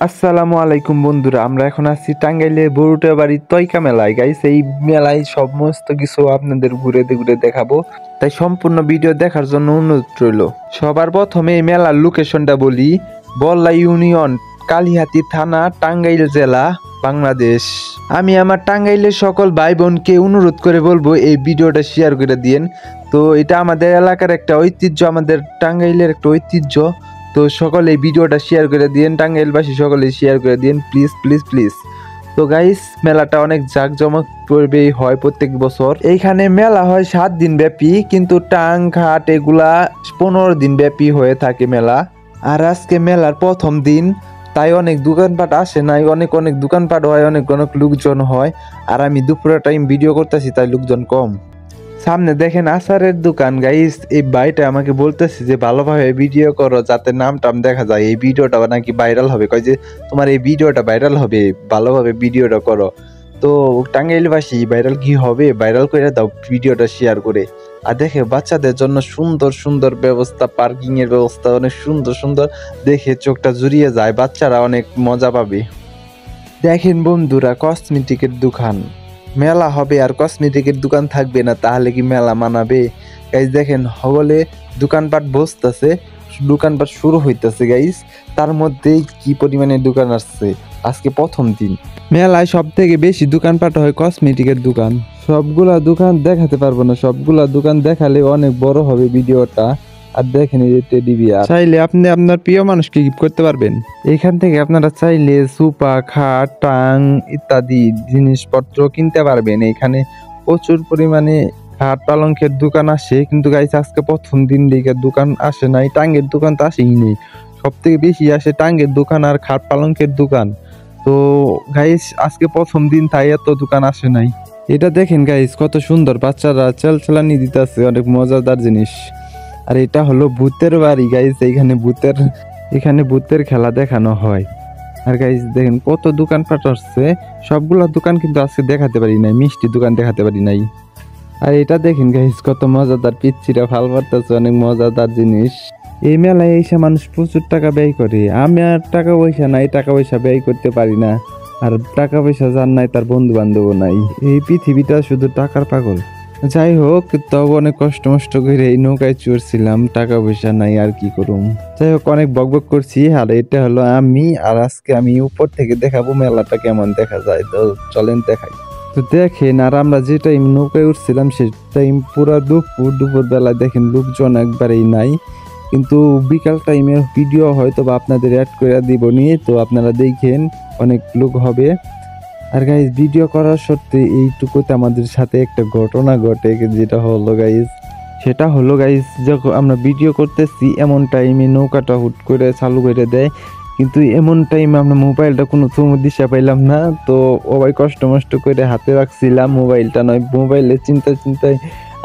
আসসালামু আলাইকুম বন্ধুরা, আমরা এখন আছি টাঙ্গাইলে বড়ুটা বাড়ির তয়কা মেলায়। গাইস, এই মেলায় সমস্ত কিছু আপনাদের ঘুরে ঘুরে দেখাবো, তাই সম্পূর্ণ ভিডিও দেখার জন্য অনুরোধ রইল। সবার প্রথমে এই মেলার লোকেশনটা বলি। বল্লা ইউনিয়ন, কালিহাতী থানা, টাঙ্গাইল জেলা, বাংলাদেশ। আমি আমার টাঙ্গাইলের সকল ভাই বোনকে অনুরোধ করে বলবো এই ভিডিওটা শেয়ার করে দিন। তো এটা আমাদের এলাকার একটা ঐতিহ্য, আমাদের টাঙ্গাইলের একটা ঐতিহ্য। তো সকলে এই ভিডিওটা শেয়ার করে দিন, টাঙ্গাইলবাসী সকলে শেয়ার করে দিন, প্লিজ প্লিজ প্লিজ। তো গাইস, মেলাটা অনেক জাঁকজমক করবেই হয় প্রত্যেক বছর। এইখানে মেলা হয় 7 দিন ব্যাপী, কিন্তু টাং ঘাট এগুলা 15 দিন ব্যাপী হয়ে থাকে মেলা। আর আজকে মেলার প্রথম দিন, তাই অনেক দোকানপাট আসে নাই, অনেক অনেক দোকানপাট হয়, অনেক অনেক লোকজন হয়। আর আমি দুপুরের টাইম ভিডিও করতেছি, তাই লোকজন কম। সামনে দেখেন আচারের দোকান। গাইস, এই ভাইটা আমাকে বলতেছে যে ভালোভাবে ভিডিও করো, যাতে নাম টাম দেখা যায়, এই ভিডিওটা নাকি ভাইরাল হবে। কয় যে তোমার এই ভিডিওটা ভাইরাল হবে, ভালোভাবে ভিডিওটা করো। তো টাঙ্গাইলবাসী ভাইরাল কি হবে, ভাইরাল করে দাও ভিডিওটা শেয়ার করে। আর দেখে বাচ্চাদের জন্য সুন্দর সুন্দর ব্যবস্থা, পার্কিং এর ব্যবস্থা অনেক সুন্দর সুন্দর, দেখে চোখটা জুড়িয়ে যায়, বাচ্চারা অনেক মজা পাবে। দেখেন বন্ধুরা, কসমেটিকের দোকান। মেলা হবে আর কসমেটিকের দোকান থাকবে না, তাহলে কি মেলা মানাবে? গাইজ দেখেন, হলে দোকানপাট বসতেছে, দোকানপাট শুরু হইতেছে। গাইজ, তার মধ্যে কি পরিমাণে দোকান আসছে। আজকে প্রথম দিন মেলায় সব থেকে বেশি দোকানপাট হয় কসমেটিকের দোকান। সবগুলা দোকান দেখাতে পারবো না, সবগুলা দোকান দেখালে অনেক বড় হবে ভিডিওটা। আর দেখেন এই যে টেডি বিয়ার, চাইলে আপনি আপনার প্রিয় মানুষকে গিফট করতে পারবেন। এখান থেকে আপনারা চাইলে সোফা, খাট, টাং ইত্যাদি জিনিসপত্র কিনতে পারবেন। এখানে প্রচুর পরিমাণে খাট পালঙ্কের দোকান আসে, কিন্তু গাইস আজকে প্রথম দিন দিকে দোকান আসে নাই, টাঙ্গের দোকান তো আসেই নেই। সব থেকে বেশি আসে টাঙ্গের দোকান আর খাট পালঙ্কের দোকান। তো গাইস, আজকে প্রথম দিন, তাই এত দোকান আসে নাই। এটা দেখেন গাইস, কত সুন্দর, বাচ্চারা চালচালানি দিতেছে, অনেক মজাদার জিনিস। আর এটা হলো ভূতের বাড়ি। গাইস, এখানে ভূতের খেলা দেখানো হয়। আর গাইস দেখেন কত দোকানপাট আসছে, সবগুলা দোকান কিন্তু আজকে দেখাতে পারি নাই, মিষ্টি দোকান দেখাতে পারি নাই। আর এটা দেখেন গাইস, কত মজাদার, পিচ্ছিরা ফাল মারতেছে, অনেক মজাদার জিনিস। এই মেলায় এসে মানুষ প্রচুর টাকা ব্যয় করে। আমি আর টাকা পয়সা নাই, টাকা পয়সা ব্যয় করতে পারি না। আর টাকা পয়সা যার নাই, তার বন্ধু বান্ধবও নাই। এই পৃথিবীটা শুধু টাকার পাগল। যাই হোক, তবে অনেক কষ্ট মষ্ট করে এই নৌকায় চড়ছিলাম, টাকা পয়সা নাই, আর কি করুম। যাই হোক, অনেক বকবক করছি। আর এটা হলো আমি, আর আজকে আমি উপর থেকে দেখাবো মেলাটা কেমন দেখা যায়। তো চলেন দেখাই। তো দেখেন, আর আমরা যে টাইম নৌকায় উঠছিলাম সে টাইম পুরা দুপুর বেলা দেখেন লোকজন একবারেই নাই। কিন্তু বিকাল টাইমের ভিডিও হয়তো বা আপনাদের অ্যাড করে দিব নি, তো আপনারা দেখেন অনেক লোক হবে। আর গাইজ, ভিডিও করার সত্ত্বে এইটুকুতে আমাদের সাথে একটা ঘটনা ঘটে, সেটা হলো গাইজ, যখন আমরা ভিডিও করতেছি এমন টাইমে নৌকাটা হুট করে চালু করে দেয়, কিন্তু এমন টাইমে আমরা মোবাইলটা কোনো দিশা পাইলাম না। তো ওই কষ্ট মষ্ট করে হাতে রাখছিলাম মোবাইলটা, নয় মোবাইলের চিন্তায়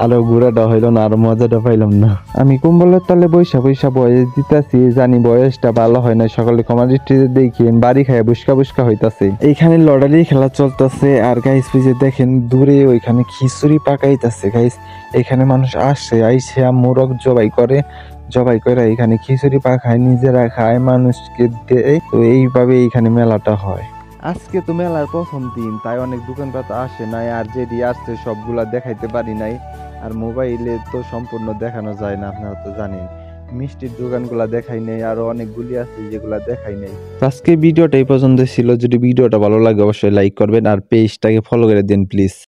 আরো ঘোরাটা হইলো না, আরো মজাটা পাইলাম না। আমি কম্বলের তলে বৈশা বয়স দিতেছি, জানি বয়সটা ভালো হয় না, সকালে কমাডিটিতে দেখি বাড়ি খায় বুসকা হইতাছে। এইখানে লটারি খেলা চলতেছে। আর গাইস, যে দেখেন দূরে ওইখানে খিচুড়ি পাকাইতেছে। গাইস, এখানে মানুষ আইসে মোরগ জবাই করে এখানে খিচুড়ি পাকায়, নিজেরা খায়, মানুষকে দেয়। তো এইভাবে এইখানে মেলাটা হয়। আজকে তো মেলার প্রথম দিন, তাই অনেক দোকানপাট আসে নাই, আর যেদি আসছে সবগুলা দেখাইতে পারি নাই। আর মোবাইলে তো সম্পূর্ণ দেখানো যায় না, আপনারা তো জানেন। মিষ্টির দোকানগুলা দেখাই নাই, আরো অনেকগুলি আছে যেগুলা দেখাই নাই। আজকে ভিডিওটা এই পর্যন্ত ছিল। যদি ভিডিওটা ভালো লাগে অবশ্যই লাইক করবেন আর পেজটাকে ফলো করে দিন প্লিজ।